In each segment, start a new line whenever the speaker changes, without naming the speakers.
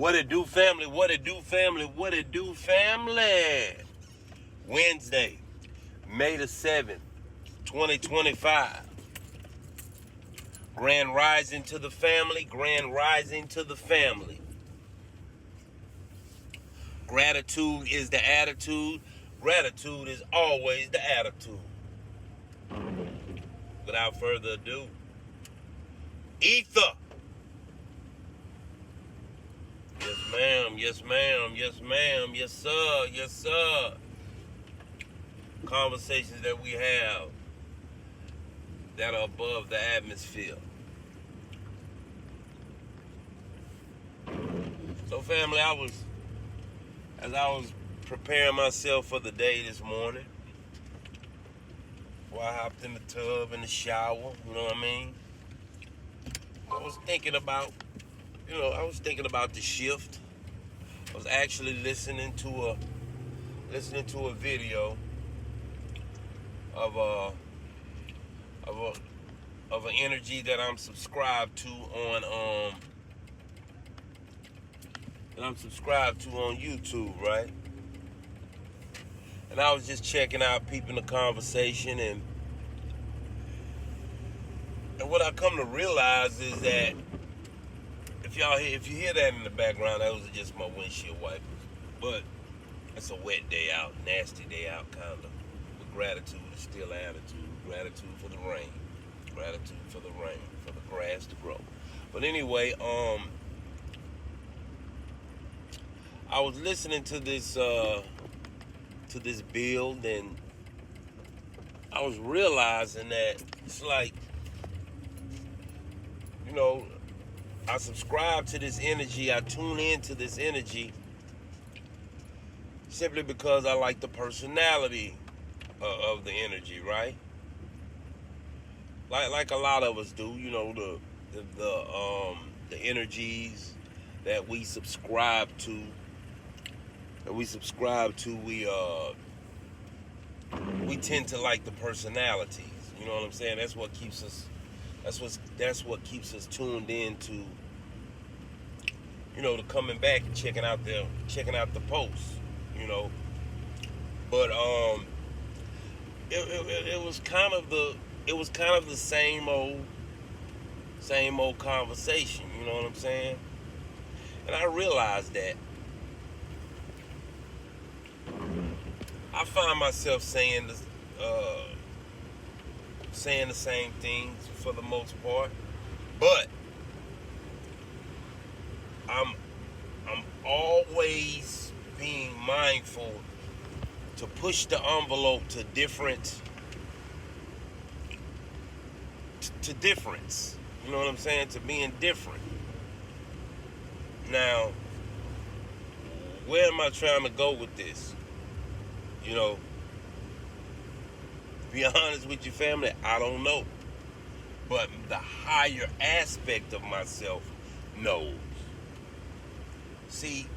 What it do, family? What it do, family? What it do, family? Wednesday, May the 7th, 2025. Grand rising to the family. Grand rising to the family. Gratitude is the attitude. Gratitude is always the attitude. Without further ado, Ether. Yes, ma'am. Yes, ma'am. Yes, ma'am. Yes, sir. Yes, sir. Conversations that we have that are above the atmosphere. So, family, as I was preparing myself for the day this morning, before I hopped in the tub, in the shower, you know what I mean? I was thinking about the shift. I was actually listening to a video of an energy that I'm subscribed to on YouTube, right? And I was just checking out, peeping the conversation, and what I come to realize is that if you hear that in the background, that was just my windshield wipers. But it's a wet day out, nasty day out, kind of. But gratitude is still attitude. Gratitude for the rain. Gratitude for the rain, for the grass to grow. But anyway, I was listening to this build, and I was realizing that it's like, I subscribe to this energy. I tune into this energy simply because I like the personality of the energy, right? Like a lot of us do, the energies that we subscribe to. We tend to like the personalities. You know what I'm saying? That's what keeps us tuned into, to coming back and checking out the posts, But it was kind of the same old conversation, you know what I'm saying? And I realized that I find myself saying the same things for the most part, but I'm always being mindful to push the envelope to difference. You know what I'm saying? To being different. Now, where am I trying to go with this? To be honest with you, family, I don't know. But the higher aspect of myself knows. See,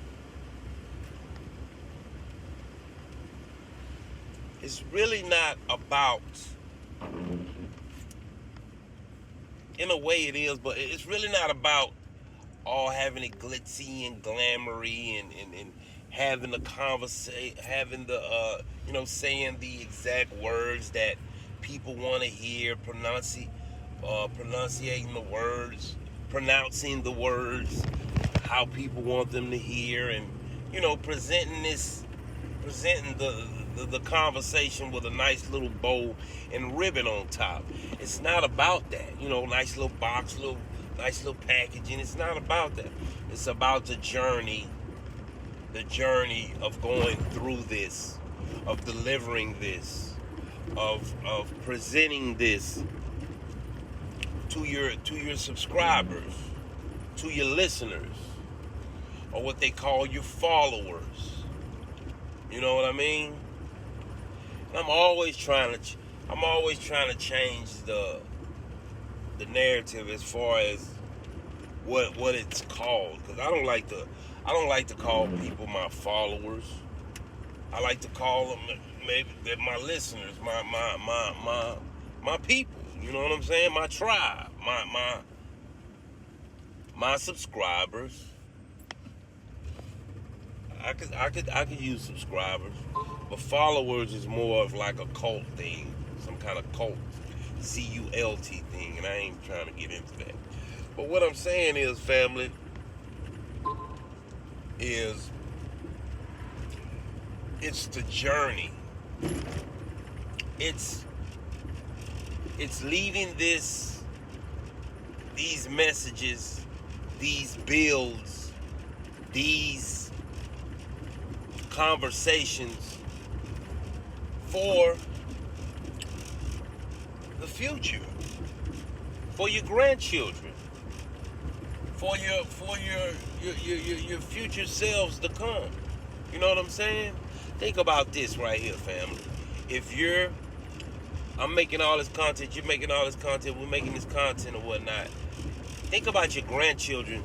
it's really not about, in a way it is, but it's really not about all having it glitzy and glamoury and having the conversation, saying the exact words that people want to hear, pronouncing the words, pronouncing the words how people want them to hear, and presenting the conversation with a nice little bow and ribbon on top. It's not about that, nice little box, nice little packaging. It's not about that. It's about the journey of going through this, of delivering this, of presenting this to your subscribers, to your listeners, or what they call your followers. You know what I mean? And I'm always trying to change the narrative as far as what it's called, because I don't like to call people my followers. I like to call them maybe they're my listeners, my people. You know what I'm saying? My tribe, my subscribers, I could use subscribers, but followers is more of like a cult thing, some kind of cult, cult thing, and I ain't trying to get into that. But what I'm saying is, family, is it's the journey. It's leaving these messages, these builds, these conversations for the future, for your grandchildren, for your future selves to come. You know what I'm saying? Think about this right here, family. I'm making all this content, you're making all this content, we're making this content or whatnot. Think about your grandchildren.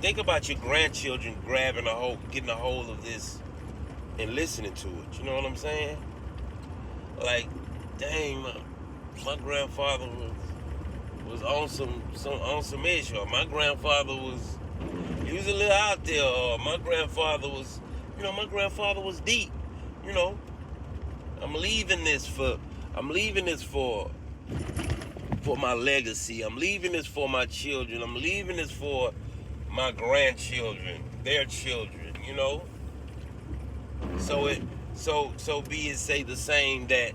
Think about your grandchildren getting a hold of this and listening to it. You know what I'm saying? Like, dang, my grandfather was on some issue. My grandfather was a little out there. My grandfather was deep. You know, I'm leaving this for my legacy. I'm leaving this for my children. I'm leaving this for my grandchildren, their children. You know. So be it say the same that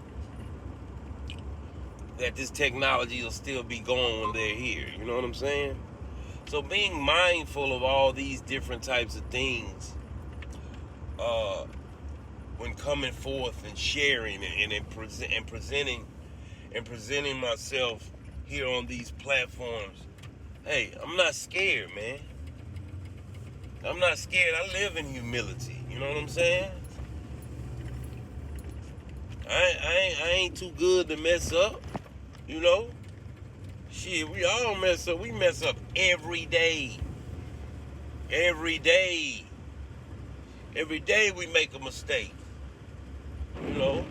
this technology will still be going when they're here. You know what I'm saying? So being mindful of all these different types of things, when coming forth and sharing and presenting myself here on these platforms, hey, I'm not scared, man. I'm not scared. I live in humility. You know what I'm saying? I ain't too good to mess up. You know? Shit, we all mess up. We mess up every day. Every day. Every day we make a mistake. You know?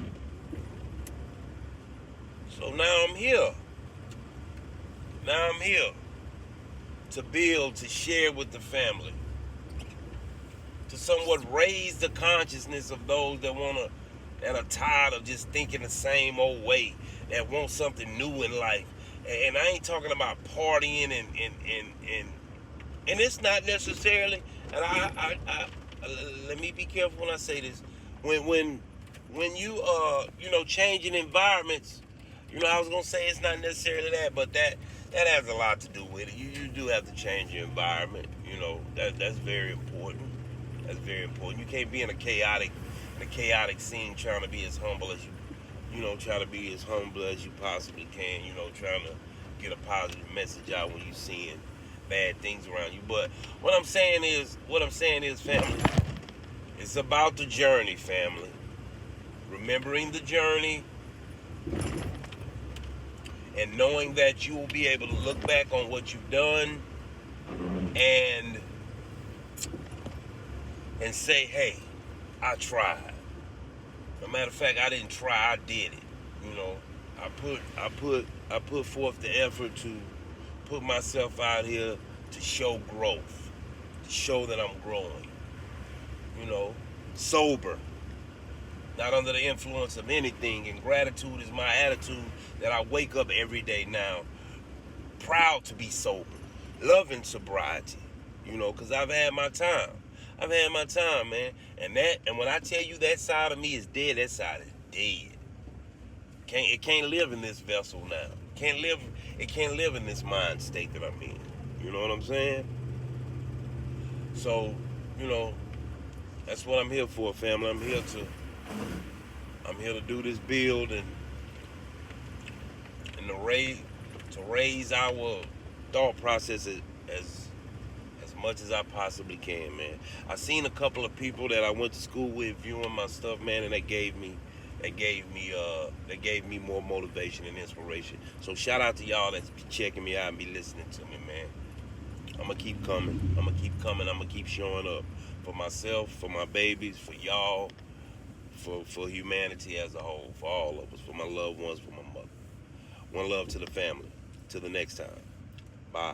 So now I'm here. Now I'm here to build, to share with the family, to somewhat raise the consciousness of those that are tired of just thinking the same old way, that want something new in life. And I ain't talking about partying and it's not necessarily, and I let me be careful when I say this. When you changing environments, I was gonna say it's not necessarily that, but that has a lot to do with it. You do have to change your environment. That's very important. That's very important. You can't be in a chaotic scene trying to be as humble as try to be as humble as you possibly can. Trying to get a positive message out when you're seeing bad things around you. But what I'm saying is, family, it's about the journey, family. Remembering the journey and knowing that you will be able to look back on what you've done and say, hey, I tried. No matter of fact, I didn't try, I did it. I put forth the effort to put myself out here to show growth, to show that I'm growing. Sober, not under the influence of anything. And gratitude is my attitude, that I wake up every day now proud to be sober, loving sobriety. Because I've had my time. I've had my time, man. And when I tell you that side of me is dead, that side is dead. It can't live in this vessel now. It can't live in this mind state that I'm in. You know what I'm saying? So, that's what I'm here for, family. I'm here to do this build and to raise our thought process as much as I possibly can, man. I seen a couple of people that I went to school with viewing my stuff, man, and they gave me more motivation and inspiration. So shout out to y'all that's checking me out and be listening to me, man. I'm gonna keep coming. I'm gonna keep showing up for myself, for my babies, for y'all, for humanity as a whole, for all of us, for my loved ones, for my mother. One love to the family. Till the next time. Bye.